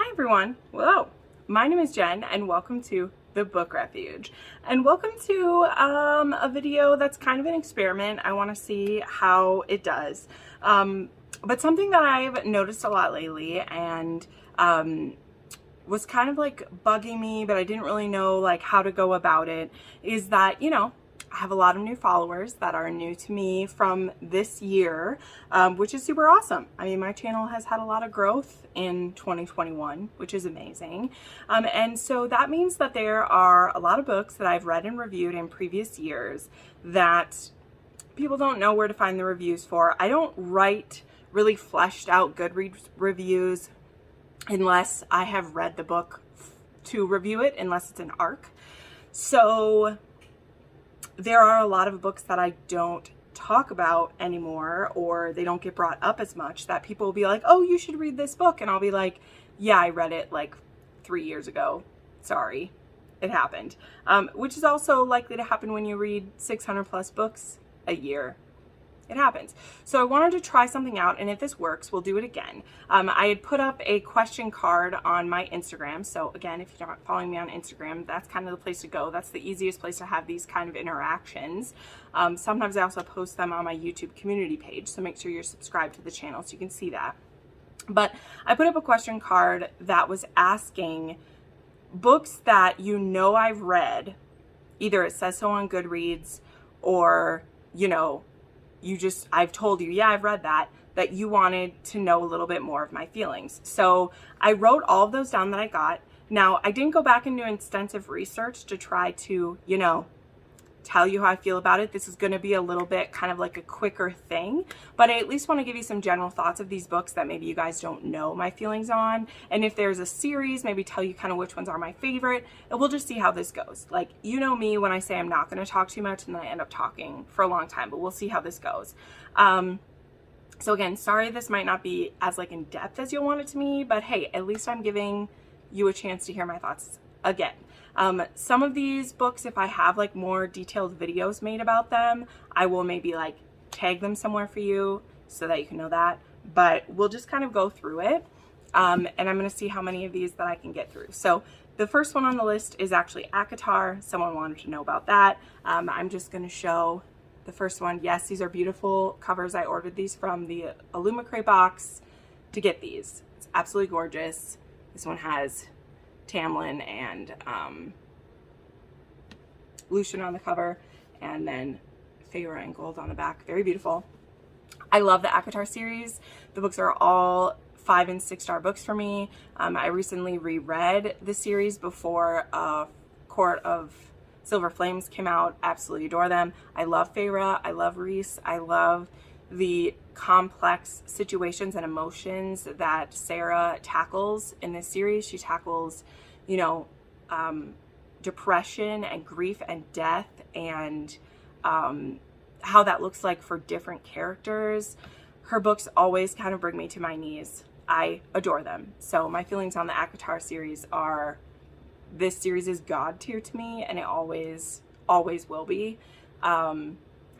Hi everyone. Whoa. My name is Jen and welcome to the Book Refuge. And welcome to a video that's kind of an experiment. I want to see how it does. But something that I've noticed a lot lately and was kind of like bugging me, but I didn't really know like how to go about it, is that, I have a lot of new followers that are new to me from this year, which is super awesome. I mean, my channel has had a lot of growth in 2021, which is amazing. And so that means that there are a lot of books that I've read and reviewed in previous years that people don't know where to find the reviews for. I don't write really fleshed out Goodreads reviews unless I have read the book to review it, unless it's an arc. So there are a lot of books that I don't talk about anymore, or they don't get brought up as much, that people will be like, oh, you should read this book. And I'll be like, yeah, I read it like 3 years ago. Sorry, it happened. Which is also likely to happen when you read 600 plus books a year. It happens. So I wanted to try something out, and if this works, we'll do it again. I had put up a question card on my Instagram. So again, if you're not following me on Instagram, that's kind of the place to go. That's the easiest place to have these kind of interactions. Sometimes I also post them on my YouTube community page, so make sure you're subscribed to the channel so you can see that. But I put up a question card that was asking books that I've read, either it says so on Goodreads, or I've told you, yeah, I've read that you wanted to know a little bit more of my feelings. So I wrote all of those down that I got. Now, I didn't go back and do extensive research to try to, tell you how I feel about it. This is going to be a little bit kind of like a quicker thing, but I at least want to give you some general thoughts of these books that maybe you guys don't know my feelings on. And if there's a series, maybe tell you kind of which ones are my favorite, and we'll just see how this goes. Like, me when I say I'm not going to talk too much and then I end up talking for a long time, but we'll see how this goes. So again, sorry this might not be as like in depth as you'll want it to be, but hey, at least I'm giving you a chance to hear my thoughts again. Some of these books, if I have like more detailed videos made about them, I will maybe like tag them somewhere for you so that you can know that, but we'll just kind of go through it. And I'm going to see how many of these that I can get through. So the first one on the list is actually ACOTAR. Someone wanted to know about that. I'm just going to show the first one. Yes, these are beautiful covers. I ordered these from the Illumicrate box to get these. It's absolutely gorgeous. This one has Tamlin and Lucian on the cover, and then Feyre and Gold on the back. Very beautiful. I love the ACOTAR series. The books are all 5- and 6-star books for me. I recently reread the series before Court of Silver Flames came out. Absolutely adore them. I love Feyre. I love Rhys. I love the complex situations and emotions that Sarah tackles in this series. She tackles, depression and grief and death, and how that looks like for different characters. Her books always kind of bring me to my knees. I adore them. So my feelings on the ACOTAR series are, this series is God tier to me, and it always will be.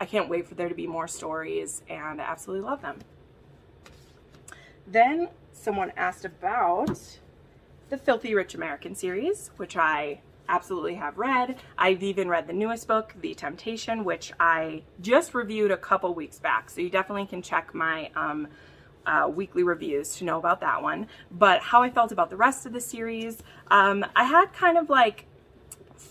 I can't wait for there to be more stories, and I absolutely love them. Then someone asked about the Filthy Rich American series, which I absolutely have read. I've even read the newest book, The Temptation, which I just reviewed a couple weeks back. So you definitely can check my weekly reviews to know about that one. But how I felt about the rest of the series, I had kind of like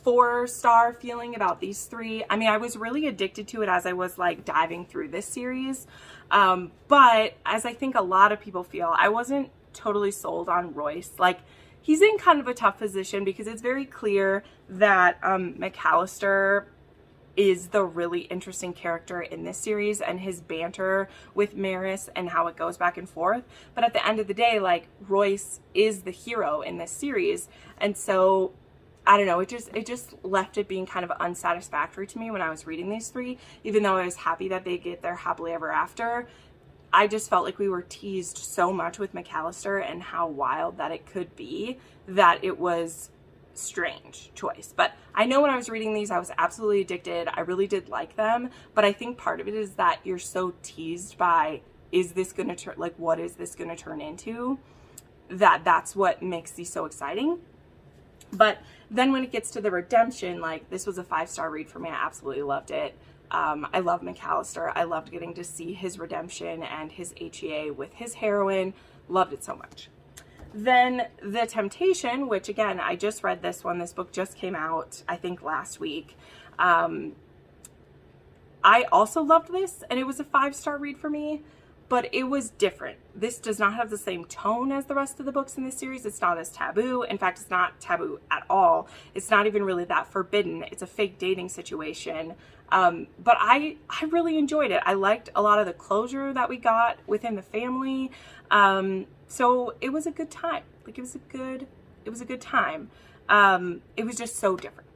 4-star feeling about these 3. I mean, I was really addicted to it as I was like diving through this series. But as I think a lot of people feel, I wasn't totally sold on Royce. Like, he's in kind of a tough position because it's very clear that McAllister is the really interesting character in this series, and his banter with Maris and how it goes back and forth. But at the end of the day, like, Royce is the hero in this series. And so I don't know, it just left it being kind of unsatisfactory to me when I was reading these 3, even though I was happy that they get their happily ever after. I just felt like we were teased so much with McAllister and how wild that it could be, that it was strange choice. But I know when I was reading these, I was absolutely addicted. I really did like them, but I think part of it is that you're so teased by, is this going to turn, like, what is this going to turn into? that's what makes these so exciting. But then when it gets to the redemption, like, this was a 5-star read for me. I absolutely loved it. I love McAllister. I loved getting to see his redemption and his HEA with his heroine. Loved it so much. Then The Temptation, which again, I just read this one. This book just came out, I think, last week. I also loved this, and it was a 5-star read for me, but it was different. This does not have the same tone as the rest of the books in this series. It's not as taboo. In fact, it's not taboo at all. It's not even really that forbidden. It's a fake dating situation. But I really enjoyed it. I liked a lot of the closure that we got within the family. So it was a good time. Like, it was a good time. It was just so different.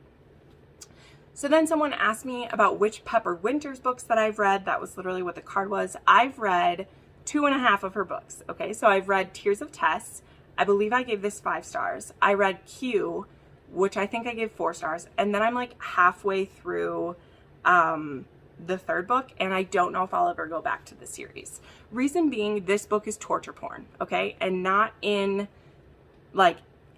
So then someone asked me about which Pepper Winters books that I've read. That was literally what the card was. I've read 2.5 of her books. Okay, so I've read Tears of Tess. I believe I gave this 5 stars. I read Q, which I think I gave 4 stars. And then I'm like halfway through the 3rd book, and I don't know if I'll ever go back to the series. Reason being, this book is torture porn, okay? And not in, like,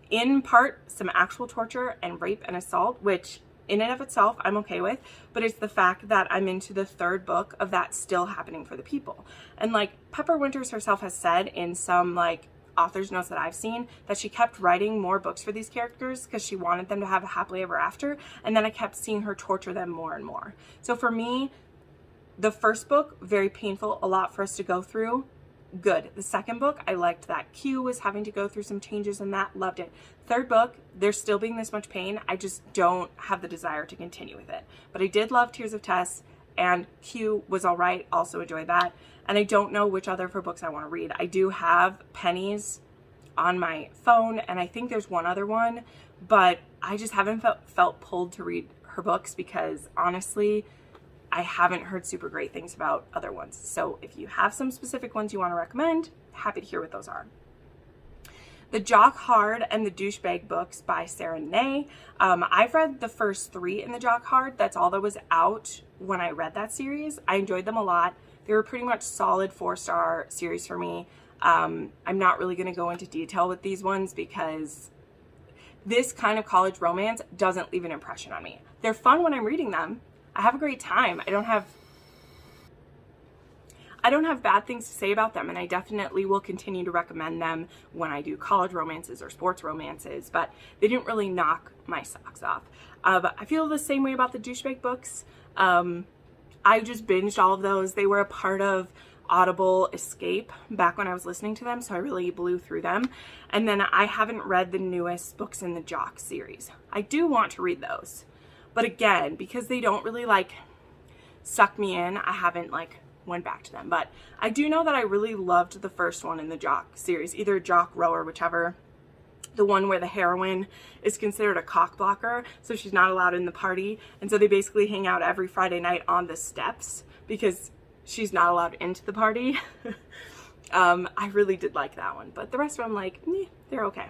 in part some actual torture and rape and assault, which in and of itself I'm okay with, but it's the fact that I'm into the 3rd book of that still happening for the people. And like Pepper Winters herself has said in some like author's notes that I've seen, that she kept writing more books for these characters because she wanted them to have a happily ever after, and then I kept seeing her torture them more and more. So for me, the 1st book, very painful, a lot for us to go through. Good. The 2nd book, I liked that Q was having to go through some changes in that. Loved it. 3rd book, there's still being this much pain. I just don't have the desire to continue with it. But I did love Tears of Tess, and Q was all right. Also enjoyed that. And I don't know which other of her books I want to read. I do have Pennies on my phone, and I think there's one other one, but I just haven't felt pulled to read her books because honestly, I haven't heard super great things about other ones. So if you have some specific ones you want to recommend, happy to hear what those are. The Jock Hard and the Douchebag books by Sarah Ney. I've read the first 3 in the Jock Hard. That's all that was out when I read that series. I enjoyed them a lot. They were pretty much solid 4-star series for me. I'm not really going to go into detail with these ones because this kind of college romance doesn't leave an impression on me. They're fun when I'm reading them. I have a great time. I don't have bad things to say about them, and I definitely will continue to recommend them when I do college romances or sports romances, but they didn't really knock my socks off. I feel the same way about the Douchebag books. I just binged all of those. They were a part of Audible Escape back when I was listening to them, so I really blew through them. And then I haven't read the newest books in the Jock series. I do want to read those. But again, because they don't really like suck me in, I haven't like went back to them. But I do know that I really loved the first one in the Jock series, either Jock Rower, whichever. The one where the heroine is considered a cock blocker, so she's not allowed in the party. And so they basically hang out every Friday night on the steps because she's not allowed into the party. I really did like that one. But the rest of them, like, they're okay.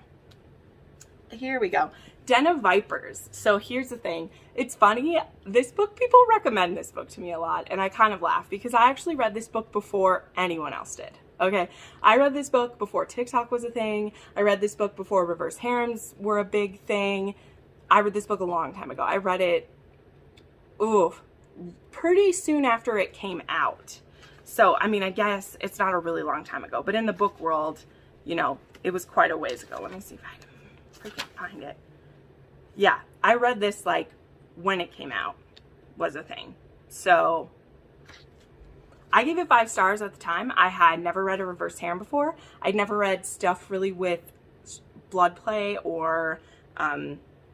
Here we go. Den of Vipers. So here's the thing. It's funny. This book, people recommend this book to me a lot, and I kind of laugh because I actually read this book before anyone else did. Okay, I read this book before TikTok was a thing. I read this book before reverse harems were a big thing. I read this book a long time ago. I read it, pretty soon after it came out. So, I mean, I guess it's not a really long time ago, but in the book world, you know, it was quite a ways ago. Let me see if I can freaking find it. Yeah, I read this like when it came out was a thing. So I gave it 5 stars at the time. I had never read a reverse harem before. I'd never read stuff really with blood play or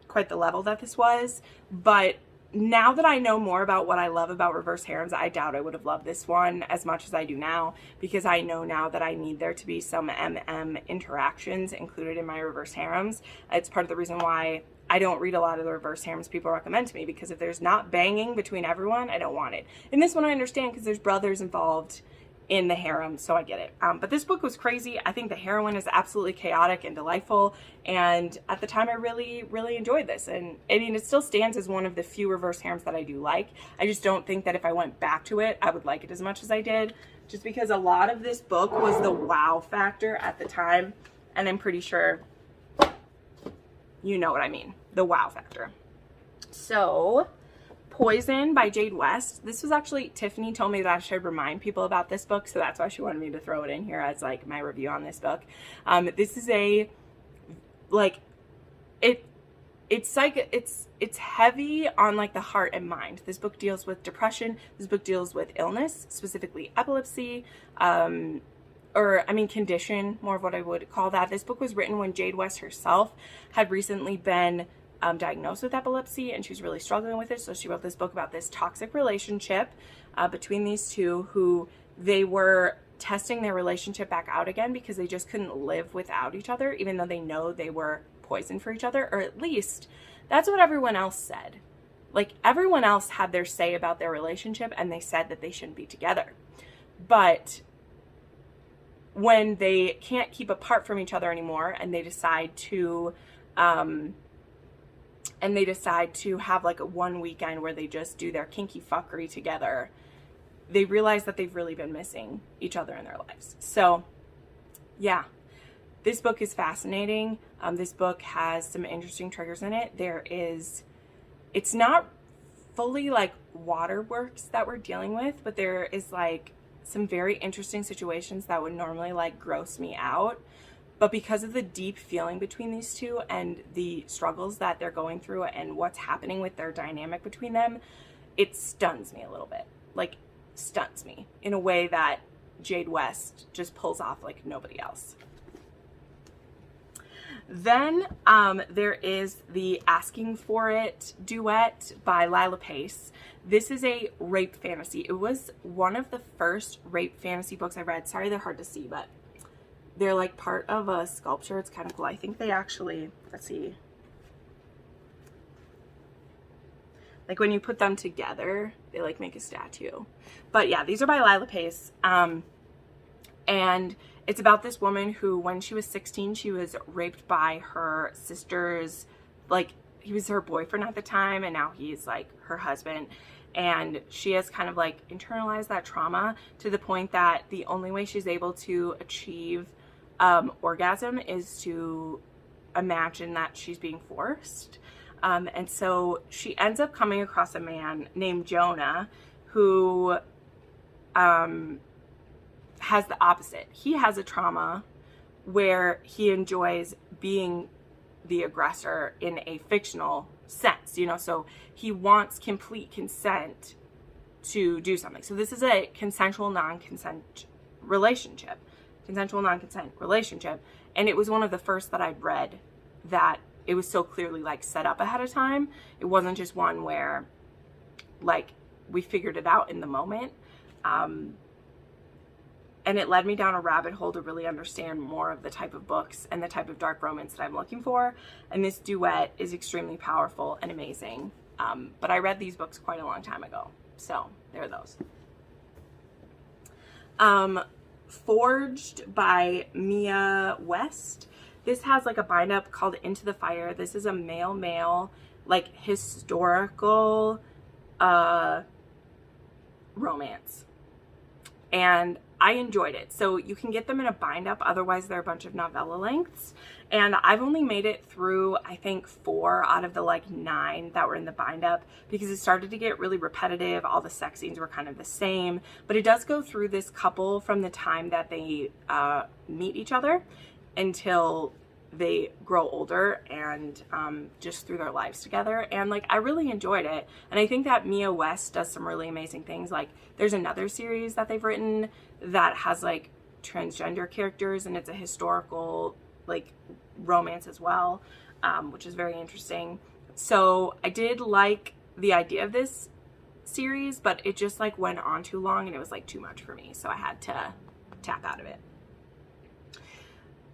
quite the level that this was. But now that I know more about what I love about reverse harems, I doubt I would have loved this one as much as I do now, because I know now that I need there to be some MM interactions included in my reverse harems. It's part of the reason why I don't read a lot of the reverse harems people recommend to me, because if there's not banging between everyone, I don't want it. In this one I understand because there's brothers involved in the harem, so I get it. But this book was crazy. I think the heroine is absolutely chaotic and delightful, and at the time I really, really enjoyed this. And I mean, it still stands as one of the few reverse harems that I do like. I just don't think that if I went back to it, I would like it as much as I did, just because a lot of this book was the wow factor at the time. and I'm pretty sure you know what I mean, the wow factor. So, Poison by Jade West. This was actually, Tiffany told me that I should remind people about this book, so that's why she wanted me to throw it in here as like my review on this book. This is a, like, it's heavy on like the heart and mind. This book deals with depression. This book deals with illness, specifically epilepsy, condition, more of what I would call that. This book was written when Jade West herself had recently been diagnosed with epilepsy, and she was really struggling with it. So she wrote this book about this toxic relationship between these two, who they were testing their relationship back out again because they just couldn't live without each other, even though they know they were poison for each other, or at least that's what everyone else said. Like, everyone else had their say about their relationship, and they said that they shouldn't be together. But when they can't keep apart from each other anymore, and they decide to have like a one weekend where they just do their kinky fuckery together, they realize that they've really been missing each other in their lives. So yeah, this book is fascinating. This book has some interesting triggers in it. It's not fully like waterworks that we're dealing with, but there is like some very interesting situations that would normally like gross me out. But because of the deep feeling between these two and the struggles that they're going through and what's happening with their dynamic between them, it stuns me a little bit. Like, stuns me in a way that Jade West just pulls off like nobody else. Then there is the Asking For It duet by Lila Pace. This is a rape fantasy. It was one of the first rape fantasy books I read. Sorry, they're hard to see, but they're like part of a sculpture. It's kind of cool. I think they actually, let's see. Like when you put them together, they like make a statue. But yeah, these are by Lila Pace. And it's about this woman who, when she was 16, she was raped by her sister's, like, he was her boyfriend at the time, and now he's like her husband. And she has kind of like internalized that trauma to the point that the only way she's able to achieve orgasm is to imagine that she's being forced. And so she ends up coming across a man named Jonah who has the opposite. He has a trauma where he enjoys being the aggressor in a fictional sense, you know, so he wants complete consent to do something. So this is a consensual non-consent relationship. Consensual non-consent relationship. And it was one of the first that I'd read that it was so clearly like set up ahead of time. It wasn't just one where like we figured it out in the moment. And it led me down a rabbit hole to really understand more of the type of books and the type of dark romance that I'm looking for. And this duet is extremely powerful and amazing. But I read these books quite a long time ago. So there are those. Forged by Mia West. This has like a bind up called Into the Fire. This is a male, like historical romance. And I enjoyed it. So you can get them in a bind up, otherwise they're a bunch of novella lengths. And I've only made it through, I think, 4 out of the like 9 that were in the bind up because it started to get really repetitive. All the sex scenes were kind of the same, but it does go through this couple from the time that they meet each other until they grow older and just through their lives together. And like, I really enjoyed it. And I think that Mia West does some really amazing things. Like there's another series that they've written that has like transgender characters, and it's a historical like romance as well, which is very interesting. So I did like the idea of this series, but it just like went on too long and it was like too much for me. So I had to tap out of it.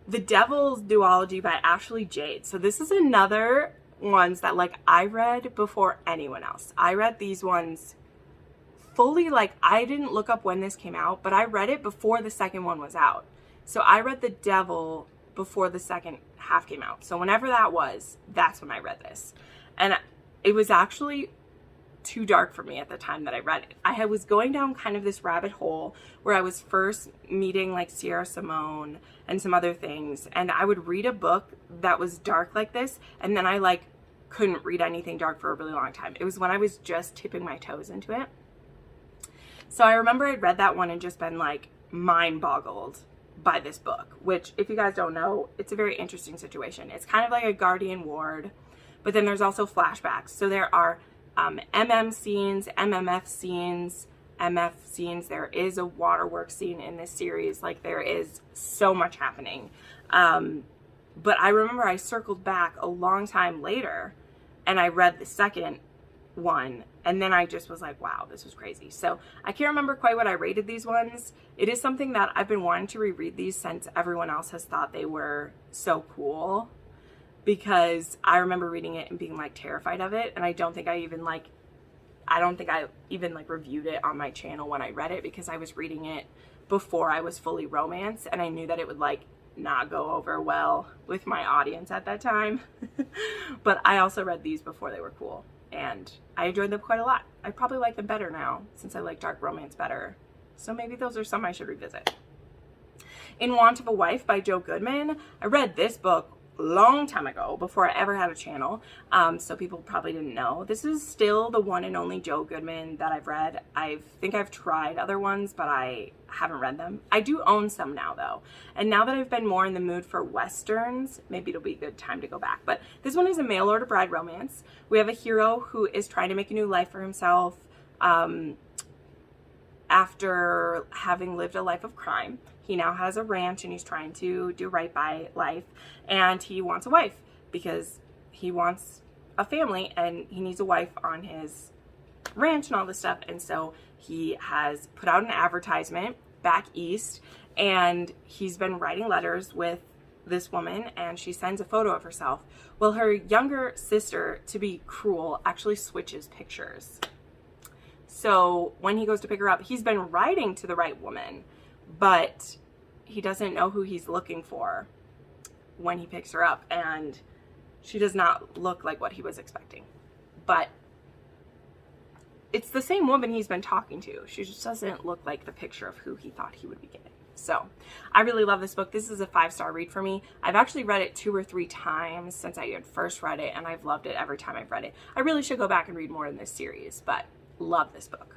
The Devils Duology by Ashley Jade. So this is another ones that like I read before anyone else. I read these ones fully, like I didn't look up when this came out, but I read it before the second one was out. So I read The Devil before the second half came out. So whenever that was, that's when I read this. And it was actually too dark for me at the time that I read it. I was going down kind of this rabbit hole where I was first meeting like Sierra Simone and some other things, and I would read a book that was dark like this, and then I like couldn't read anything dark for a really long time. It was when I was just tipping my toes into it. So I remember I'd read that one and just been like mind boggled by this book, which if you guys don't know, it's a very interesting situation. It's kind of like a guardian ward, but then there's also flashbacks. So there are MM scenes, MMF scenes, MF scenes. There is a waterworks scene in this series. Like there is so much happening. But I remember I circled back a long time later and I read the second one, and then I just was like, wow, this was crazy. So I can't remember quite what I rated these ones. It is something that I've been wanting to reread these since everyone else has thought they were so cool, because I remember reading it and being like terrified of it, and I don't think I even reviewed it on my channel when I read it, because I was reading it before I was fully romance, and I knew that it would like not go over well with my audience at that time. But I also read these before they were cool, and I enjoyed them quite a lot. I probably like them better now since I like dark romance better. So maybe those are some I should revisit. In Want of a Wife by Joe Goodman. I read this book a long time ago before I ever had a channel, so people probably didn't know. This is still the one and only Joe Goodman that I've read. I think I've tried other ones, but I haven't read them. I do own some now though, and now that I've been more in the mood for westerns, maybe it'll be a good time to go back. But this one is a mail order bride romance. We have a hero who is trying to make a new life for himself after having lived a life of crime. He now has a ranch and he's trying to do right by life, and he wants a wife because he wants a family and he needs a wife on his ranch and all this stuff. And so he has put out an advertisement back east, and he's been writing letters with this woman, and she sends a photo of herself. Well, her younger sister, to be cruel, actually switches pictures. So when he goes to pick her up, he's been writing to the right woman, but he doesn't know who he's looking for when he picks her up, and she does not look like what he was expecting. But it's the same woman he's been talking to. She just doesn't look like the picture of who he thought he would be getting. So I really love this book. This is a 5-star read for me. I've actually read it 2 or 3 times since I had first read it, and I've loved it every time I've read it. I really should go back and read more in this series, but love this book.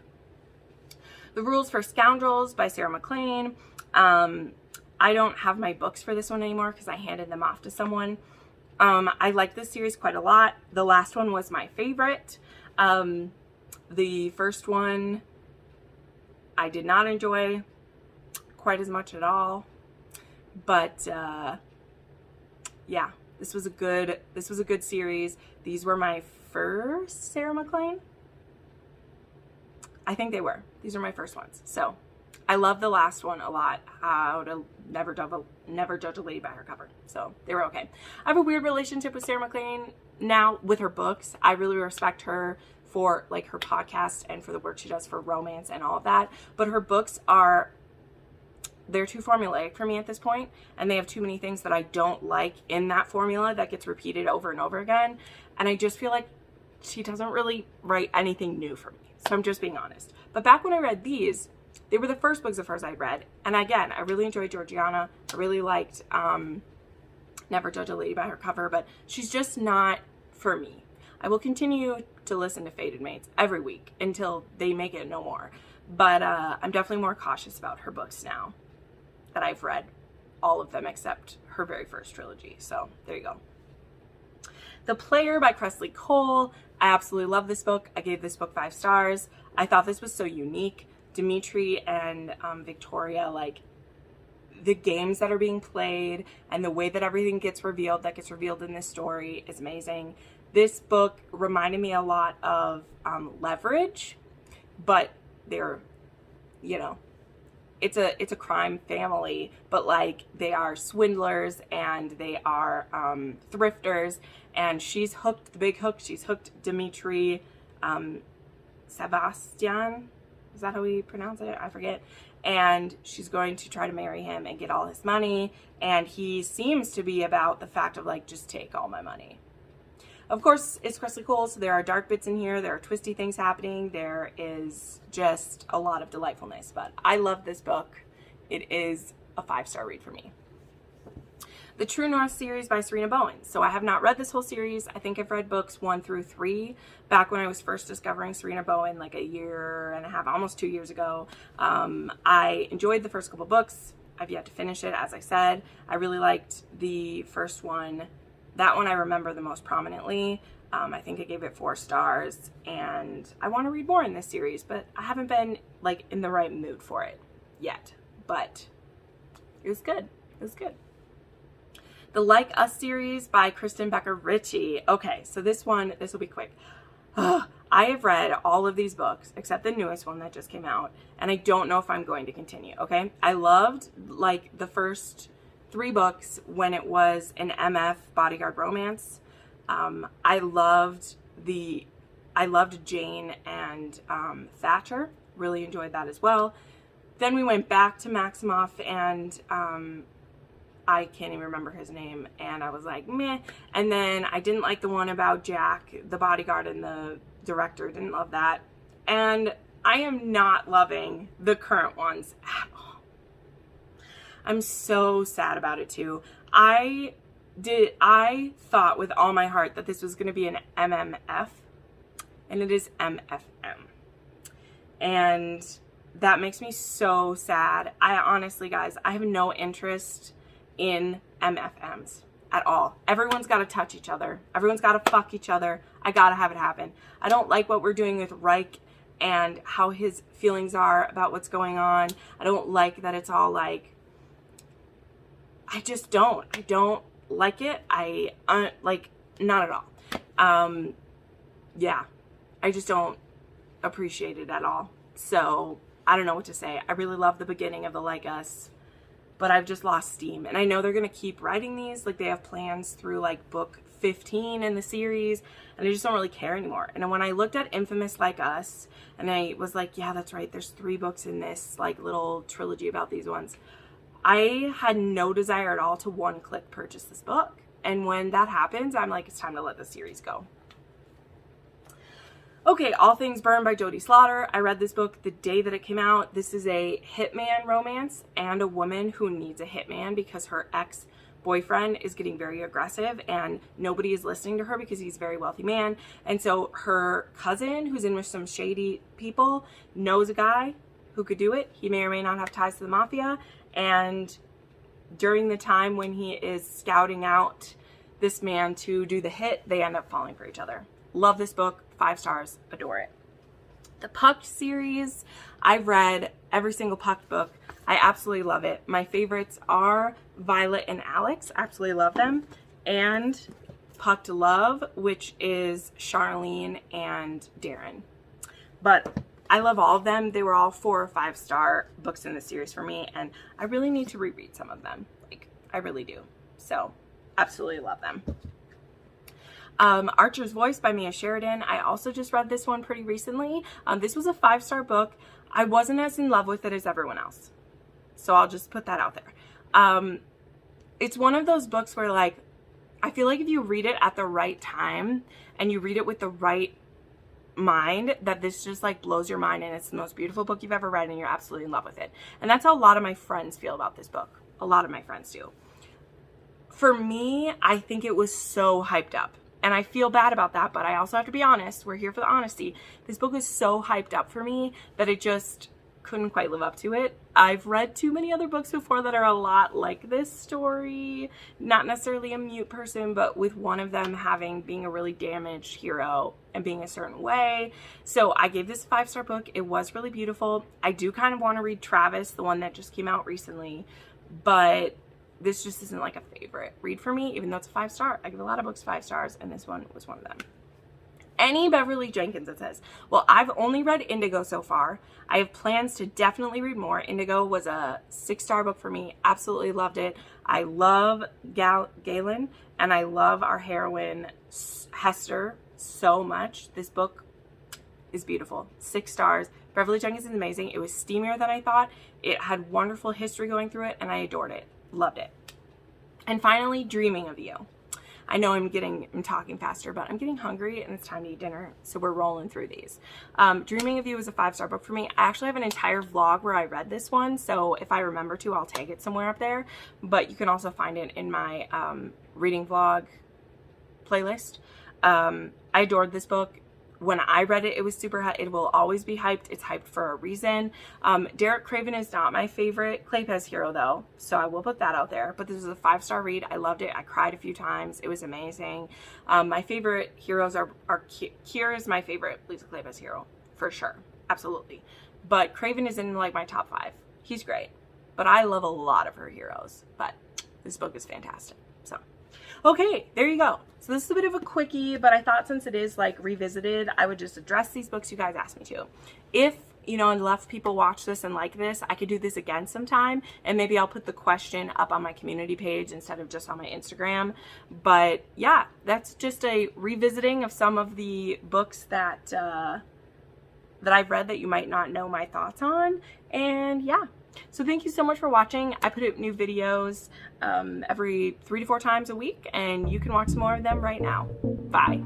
The Rules for Scourges by Sarah MacLean. I don't have my books for this one anymore because I handed them off to someone. I like this series quite a lot. The last one was my favorite. The first one I did not enjoy quite as much at all, but yeah, this was a good series. These were my first Sarah MacLean. I think they were. These are my first ones. So I love the last one a lot. How to never judge a lady by her cover. So they were okay. I have a weird relationship with Sarah MacLean now with her books. I really respect her for like her podcast and for the work she does for romance and all of that. But her books they're too formulaic for me at this point, and they have too many things that I don't like in that formula that gets repeated over and over again. And I just feel like she doesn't really write anything new for me. So I'm just being honest. But back when I read these, they were the first books of hers I read. And again, I really enjoyed Georgiana. I really liked Never Judge a Lady by Her Cover, but she's just not for me. I will continue to listen to Fated Mates every week until they make it no more. But I'm definitely more cautious about her books now that I've read all of them except her very first trilogy. So there you go. The Player by Cressley Cole. I absolutely love this book. I gave this book 5 stars. I thought this was so unique. Dimitri and Victoria, like the games that are being played and the way that everything gets revealed in this story is amazing. This book reminded me a lot of Leverage, but they're, you know, it's a crime family, but like they are swindlers and they are thrifters, and she's hooked the big hook. She's hooked Dimitri Sebastian. Is that how we pronounce it? I forget. And she's going to try to marry him and get all his money. And he seems to be about the fact of like, just take all my money. Of course, it's crystal cool, so there are dark bits in here, there are twisty things happening, there is just a lot of delightfulness, but I love this book. It is a 5-star read for me. The True North series by Serena Bowen. So I have not read this whole series. I think I've read books 1 through 3 back when I was first discovering Serena Bowen, like a year and a half, almost 2 years ago. I enjoyed the first couple books. I've yet to finish it, as I said. I really liked the first one. That one I remember the most prominently. I think I gave it 4 stars, and I want to read more in this series, but I haven't been like in the right mood for it yet. But it was good. It was good. The Like Us series by Kristen Becker Ritchie. Okay, so this will be quick. I have read all of these books except the newest one that just came out, and I don't know if I'm going to continue, okay? I loved like the first 3 books when it was an MF bodyguard romance. I loved Jane and Thatcher. Really enjoyed that as well. Then we went back to Maximoff and I can't even remember his name, and I was like, meh. And then I didn't like the one about Jack, the bodyguard, and the director. Didn't love that. And I am not loving the current ones at all. I'm so sad about it too. I thought with all my heart that this was going to be an MMF, and it is MFM. And that makes me so sad. I honestly, guys, I have no interest in MFMs at all. Everyone's got to touch each other. Everyone's got to fuck each other. I got to have it happen. I don't like what we're doing with Reich and how his feelings are about what's going on. I don't like that it's all like, I just don't. I don't like it. Like, not at all. Yeah, I just don't appreciate it at all. So I don't know what to say. I really love the beginning of the Like Us, but I've just lost steam. And I know they're going to keep writing these. Like, they have plans through like book 15 in the series, and I just don't really care anymore. And when I looked at Infamous Like Us, and I was like, yeah, that's right, there's 3 books in this like little trilogy about these ones, I had no desire at all to one-click purchase this book. And when that happens, I'm like, it's time to let the series go. Okay, All Things Burn by Jodie Slaughter. I read this book the day that it came out. This is a hitman romance and a woman who needs a hitman because her ex-boyfriend is getting very aggressive and nobody is listening to her because he's a very wealthy man. And so her cousin, who's in with some shady people, knows a guy who could do it. He may or may not have ties to the mafia. And during the time when he is scouting out this man to do the hit, they end up falling for each other. Love this book. 5 stars. Adore it. The Pucked series. I've read every single Pucked book. I absolutely love it. My favorites are Violet and Alex. Absolutely love them. And Pucked Love, which is Charlene and Darren. But I love all of them. They were all 4 or 5 star books in the series for me, and I really need to reread some of them. Like, I really do. So, absolutely love them. Archer's Voice by Mia Sheridan. I also just read this one pretty recently. This was a 5-star book. I wasn't as in love with it as everyone else. So I'll just put that out there. It's one of those books where, like, I feel like if you read it at the right time and you read it with the right mind, that this just like blows your mind and it's the most beautiful book you've ever read and you're absolutely in love with it. And that's how a lot of my friends feel about this book. A lot of my friends do. For me, I think it was so hyped up. And I feel bad about that, but I also have to be honest. We're here for the honesty. This book was so hyped up for me that it just couldn't quite live up to it. I've read too many other books before that are a lot like this story. Not necessarily a mute person, but with one of them being a really damaged hero and being a certain way. So I gave this a 5-star book. It was really beautiful. I do kind of want to read Travis, the one that just came out recently, but this just isn't like a favorite read for me, even though it's a 5-star. I give a lot of books 5 stars, and this one was one of them. Any Beverly Jenkins, it says. Well, I've only read Indigo so far. I have plans to definitely read more. Indigo was a 6-star book for me. Absolutely loved it. I love Galen, and I love our heroine, Hester, so much. This book is beautiful. 6 stars. Beverly Jenkins is amazing. It was steamier than I thought. It had wonderful history going through it, and I adored it. Loved it. And finally, Dreaming of You. I know I'm talking faster, but I'm getting hungry and it's time to eat dinner, so we're rolling through these. Dreaming of You was a 5-star book for me. I actually have an entire vlog where I read this one, so if I remember to, I'll tag it somewhere up there, but you can also find it in my reading vlog playlist. I adored this book. When I read it, it was super hyped. It will always be hyped. It's hyped for a reason. Derek Craven is not my favorite Kleypas hero though, so I will put that out there. But this is a 5-star read. I loved it. I cried a few times. It was amazing. My favorite heroes are Kier is my favorite Lisa Kleypas hero, for sure. Absolutely. But Craven is in like my top 5. He's great. But I love a lot of her heroes. But this book is fantastic. So, okay, there you go. So this is a bit of a quickie, but I thought since it is like revisited, I would just address these books you guys asked me to. If, you know, enough people watch this and like this, I could do this again sometime, and maybe I'll put the question up on my community page instead of just on my Instagram. But yeah, that's just a revisiting of some of the books that that I've read that you might not know my thoughts on. And yeah, so thank you so much for watching. I put out new videos every 3 to 4 times a week, and you can watch some more of them right now. Bye.